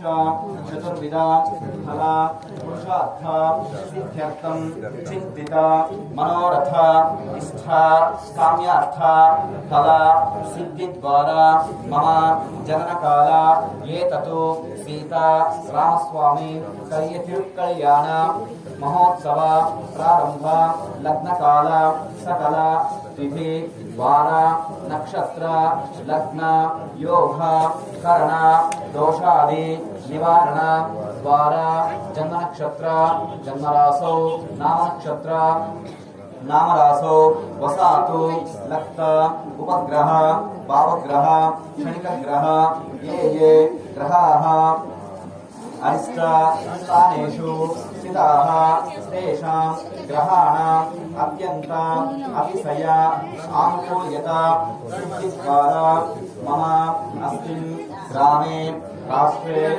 चतुर्विधा फला पुरुषार्थ सिद्ध्यर्थं चिन्तित मनोरथ इष्टा काम्यार्थ फला सिद्धि द्वारा मम जननकाल एततो सीता रामस्वामी कल्यतिरुक्कल्याण महोत्सव प्रारंभ लग्नकाल सकल तिथि वार नक्षत्र लग्न योग करण दोषादि निवारण द्वारा जन्म नक्षत्र जन्मरासौ नाम नक्षत्र नामरासौ वसातु लक्त उपग्रह भावग्रह क्षणिक ग्रह ये ग्रहाः अरिष्ट स्थानेषु स्थिताः तेषां ग्रहाणाम् अत्यन्त अतिशय आनुकूल्यता सिद्धिद्वारा मम अस्मिन् ग्रामे राष्ट्रे